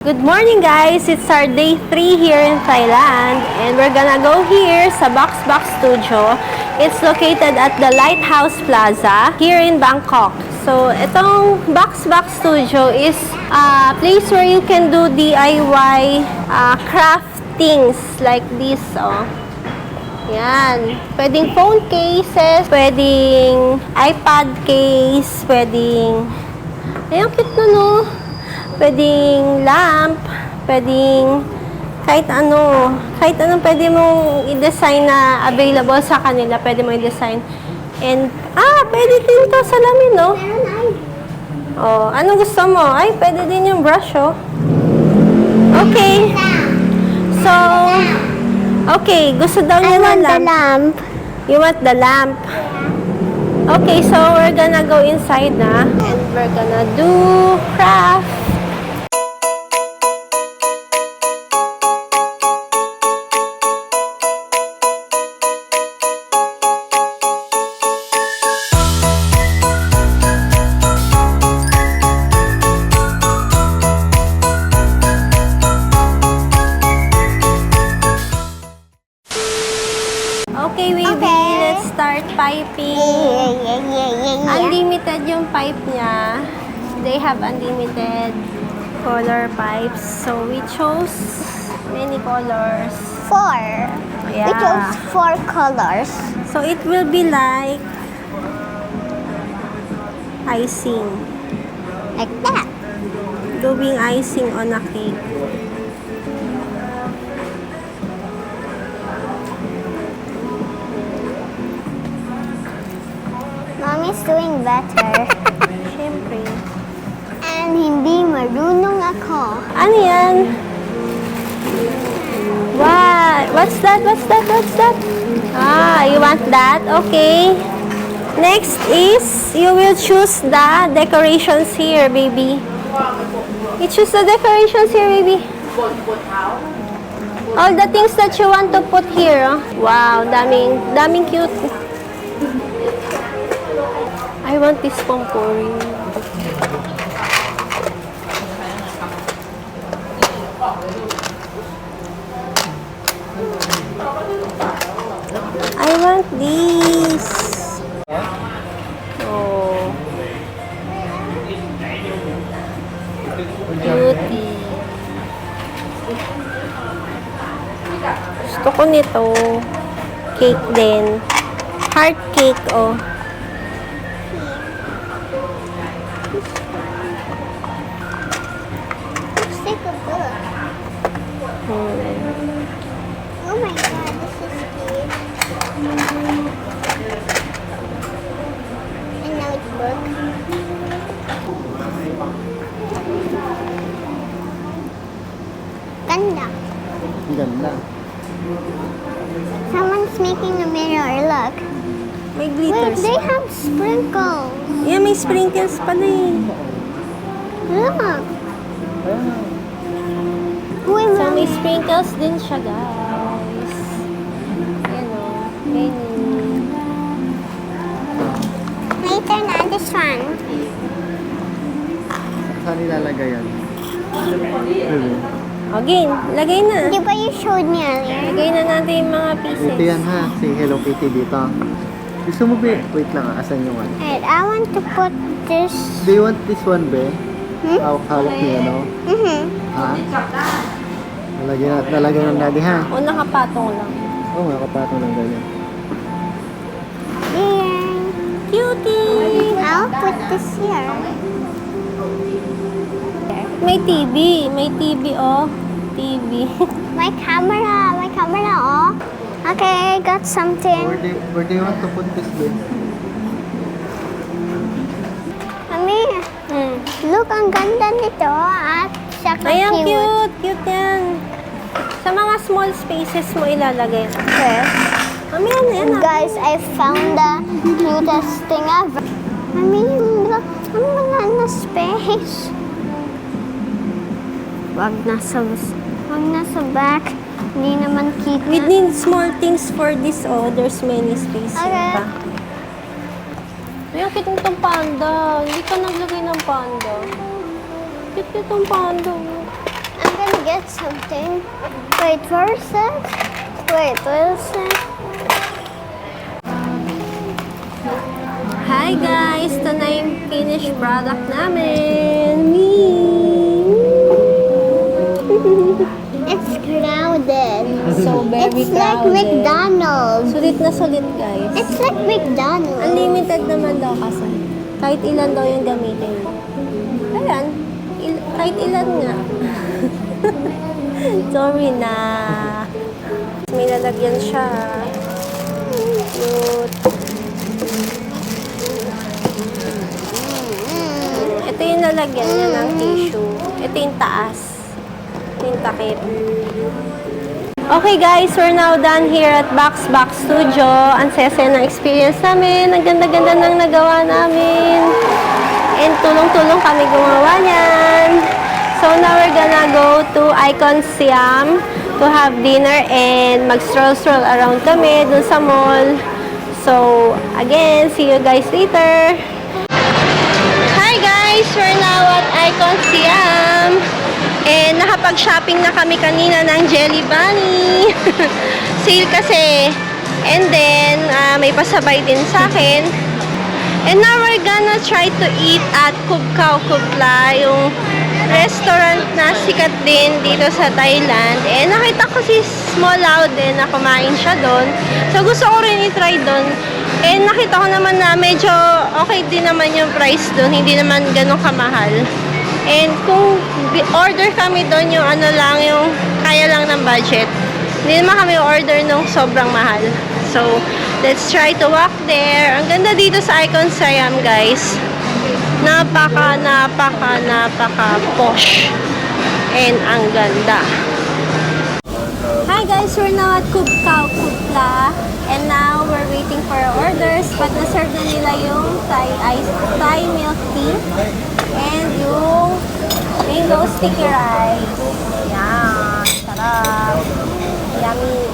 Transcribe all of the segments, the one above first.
Good morning guys! It's our day 3 here in Thailand and we're gonna go here sa Box Box Studio. It's located at the Lighthouse Plaza here in Bangkok. So, itong Box Box Studio is a place where you can do DIY craft things like this. Oh. Yan. Pwedeng phone cases, pwedeng iPad case, pwedeng... Ayun, cute na no? Pwedeng lamp, pwedeng kahit anong pwede mong i-design na available sa kanila, pwede mo i-design. And, pwede din to salamin, no? Oh, ano gusto mo? Ay, pwede din yung brush, oh. Okay. So, okay, gusto daw niya na lamp. You want the lamp? Okay, so we're gonna go inside na. And we're gonna do craft. Okay, baby, let's start piping. Unlimited yung pipe niya. They have unlimited color pipes. So, we chose many colors. 4. Yeah. We chose 4 colors. So, it will be like icing. Like that. Doing icing on a cake. Mommy's doing better. Siyempre. And hindi marunong ako. Ano yan? What? What's that? What's that? What's that? You want that? Okay. Next is, you will choose the decorations here, baby. You choose the decorations here, baby. All the things that you want to put here. Oh. Wow, daming cute. I want this pompourri. I want this. Oh. Beauty. Gusto ko nito. Cake din. Heart cake, oh. Let's take a look. Oh my god, this is cute. And now it's broke. Ganda. Ganda. Someone's making a mirror, look. May Wait, glitters. they have sprinkles. Yeah, may sprinkles pala eh. Look. Uy, So, may Mommy. sprinkles din siya, guys. Ayan o. Ganyan. Later na, this one. Saan nilalagay yan? Really? Okay, lagay na. Di ba you showed me earlier? Lagay na natin yung mga pieces. Ito yan ha, si Hello Kitty dito. Gusto mo be? Wait lang asan yung one? Alright, I want to put this. Do you want this one be? Hmm? Hawak niya, no? Ha? Nalagyan ng daddy ha? O, nakapatong lang. Oo, mga kapatong lang ganyan. Here. Cutie! I'll put this here. May TV. May TV, oh. TV. My camera, oh. Okay, I got something. Where do you want to put this be? Mami, look, ang ganda nito at saka Ayan, cute. cute. Cute yan. Sa mga small spaces mo ilalagay. Okay. Mami, yan. Guys, I found the cutest thing ever. Mami, ang wala na space. Wag nasa back. Hindi naman cute We na. need small things for this, oh. There's many spaces Okay. pa. Ay, ang cute nitong panda. Hindi ka naglagay ng panda. Cute nitong panda. something. Wait, where is it? Wait, where is it? Hi guys! Ito na yung finished product namin. It's crowded. So very It's like crowded. McDonald's. Sulit na sulit guys. It's like McDonald's. Unlimited naman daw kasi. Kahit ilan daw yung gamitin mo. Ayan. Kahit ilan nga. Sorry na. May lalagyan siya. Cute. Ito yung lalagyan niya ng tissue. Ito yung taas. Ito yung takip. Okay guys, we're now done here at Box Studio. Ang saya-saya ng experience namin. Ang ganda-ganda ng nagawa namin. And tulong-tulong kami gumawa niyan. So now we're gonna go to Icon Siam to have dinner and mag-stroll around kami dun sa mall. So again, see you guys later. Hi guys! We're now at Icon Siam. And nakapag-shopping na kami kanina ng Jelly Bunny. Sale kasi. And then, may pasabay din sa akin. And now we're gonna try to eat at Kubkao Kupla, yung restaurant na sikat din dito sa Thailand. And nakita ko si Small Lau din na kumain siya doon. So gusto ko rin i-try doon. And nakita ko naman na medyo okay din naman yung price doon. Hindi naman ganun kamahal. And kung order kami doon yung ano lang, yung kaya lang ng budget. Hindi naman kami order nung sobrang mahal. So, let's try to walk there. Ang ganda dito sa Icon Siam, guys. Napaka posh. And ang ganda. Hi guys, we're now at Kubkao Kupla. And now, we're waiting for our orders. But na-serve na nila yung Thai milk tea. And yung mango sticky rice. Yan. Sarap. Yummy.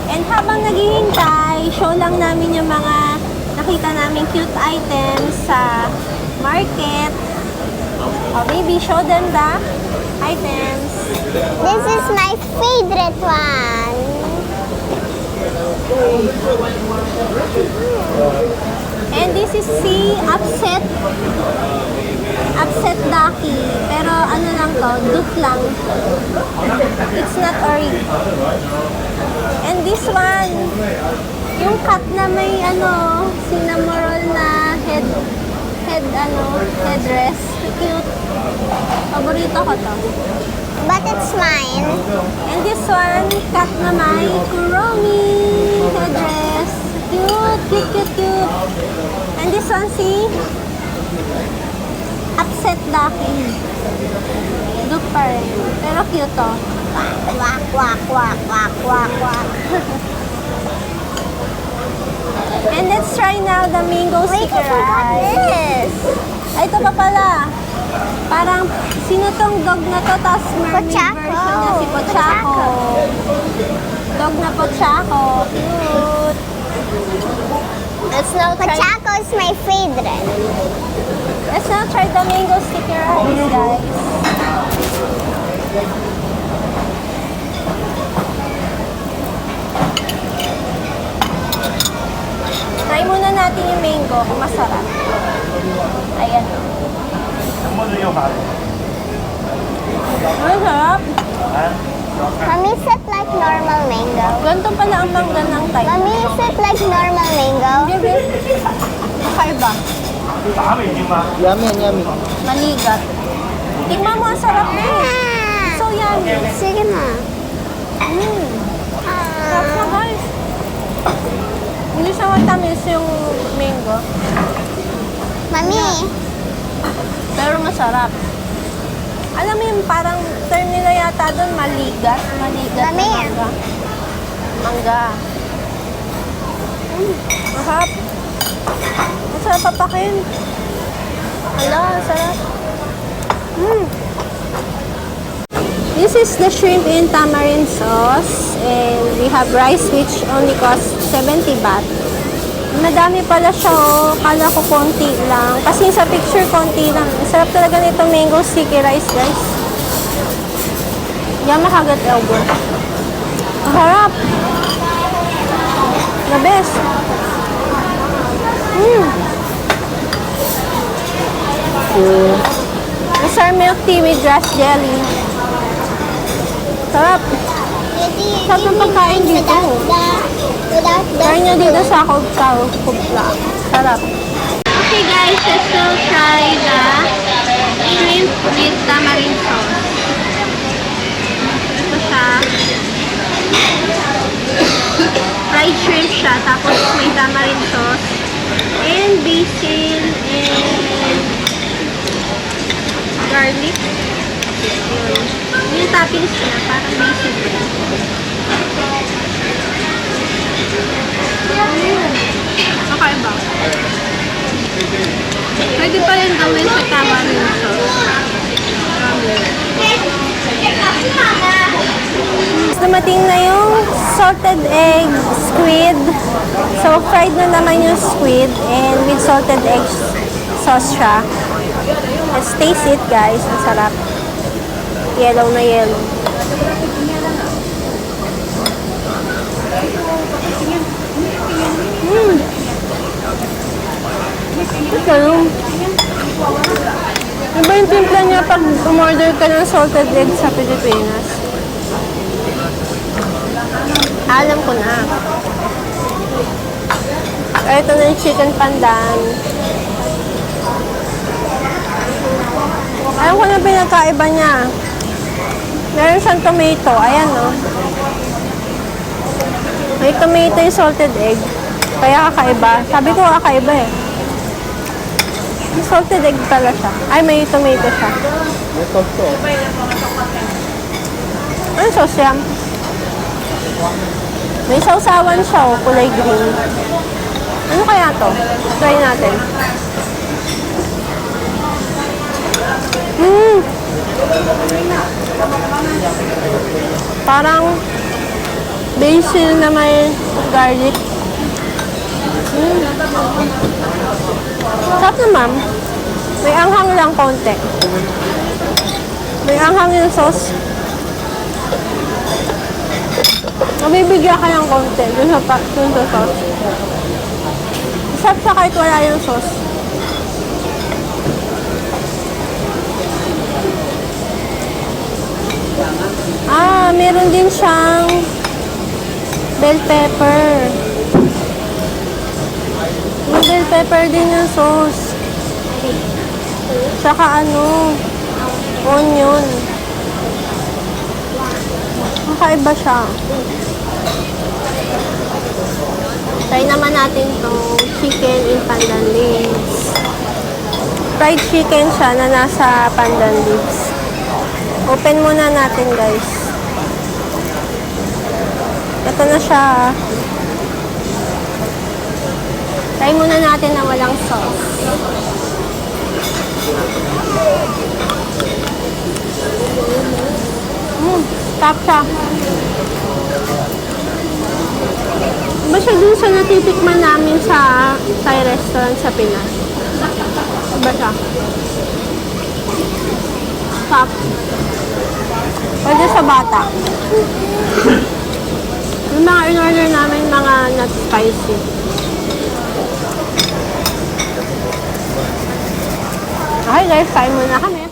And habang naghihintay, show lang namin yung mga nakita namin cute items sa market. Oh, baby, show them the items. This is my favorite one. And this is si upset daki. Pero ano lang to, dupe lang. It's not ori. And this one, yung cut na may ano, cinnamoroll na headdress. Cute. Paborito ko to. But it's mine. And this one, cut na may kuromi headdress. Cute. And this one, si upset daki. Dupe pa rin. Pero cute to. Wak. And let's try now the mango Wait, sticky I forgot rice. this. Ay, ito pa pala. Parang, sino tong dog na to? Tapos mermaid Pochaco. version niya, si Pochaco. Dog na Pochaco. Cute. Let's now try. Pochaco is my favorite. Let's now try the mango sticky rice, guys. Try muna natin yung mango kung masarap. Ayan. Masarap. Mommy, is it like normal mango? Ganito pala ang mangga ng Thai. Mommy, is it like normal mango? Hindi, kakaiba. Yummy. Maligat. Tingnan mo, ang sarap na eh. So yummy. Sige na. Sarap na guys. Hindi siya matamis yung mango. Mami, Pero masarap. Alam mo yung parang term nila yata doon, maligat. Maligat na Mami. mangga. Mangga. Masarap. Masarap papakin. Hala, sarap. This is the shrimp in tamarind sauce. And we have rice which only costs 70 baht. Madami pala siya, oh. Kala ko konti lang. Kasi sa picture, konti lang. Sarap talaga nito mango sticky rice, guys. Yan makagat elbow. Ang harap. The best. Sour milk tea with grass jelly. Sarap. Sarap ng pagkain dito. Without the Try nyo dito sa Kubla. Sarap. Okay guys, let's go try the shrimp with tamarind sauce. Ito siya. Fried shrimp siya, tapos may tamarind sauce. And basil and garlic. Yun. Yung toppings niya, parang basil din. Okay ba? Pwede pa rin gawin sa tamarind sauce. Dumating na yung salted egg squid. So, fried na naman yung squid and with salted egg sauce siya. Let's taste it, guys. Ang sarap. Yellow na yellow. Ito yung iba yung timpla niya pag umorder ka ng salted egg sa Pilipinas. Alam ko na. Ito na yung chicken pandan. Alam ko na pinagkaiba niya. Meron siyang tomato. Ayan, no? May tomato yung salted egg. Kaya kakaiba. Sabi ko kakaiba eh. May salted egg pala siya. Ay, may tomato siya. May sauce to. Ano sauce yan? May sausawan siya, oh, kulay green. Ano kaya to? Try natin. Parang basil na may garlic. Sarap naman. May anghang lang konti. May anghang yung sauce. Mabibigyan ka ng konti dun sa sauce. Sarap siya kahit wala yung sauce. Meron din siyang bell pepper. May bell pepper din yung sauce. Saka onion. Kakaiba siya. Try naman natin itong chicken in pandan leaves. Fried chicken siya na nasa pandan leaves. Open muna natin, guys. Ito na siya. Try muna natin na walang sauce. Tap siya. Iba siya dun sa natitikman namin sa Thai restaurant sa Pinas. Iba siya. Tap. Pwede sa bata. Yung mga in-order namin, mga not spicy. Okay guys, kain muna kami.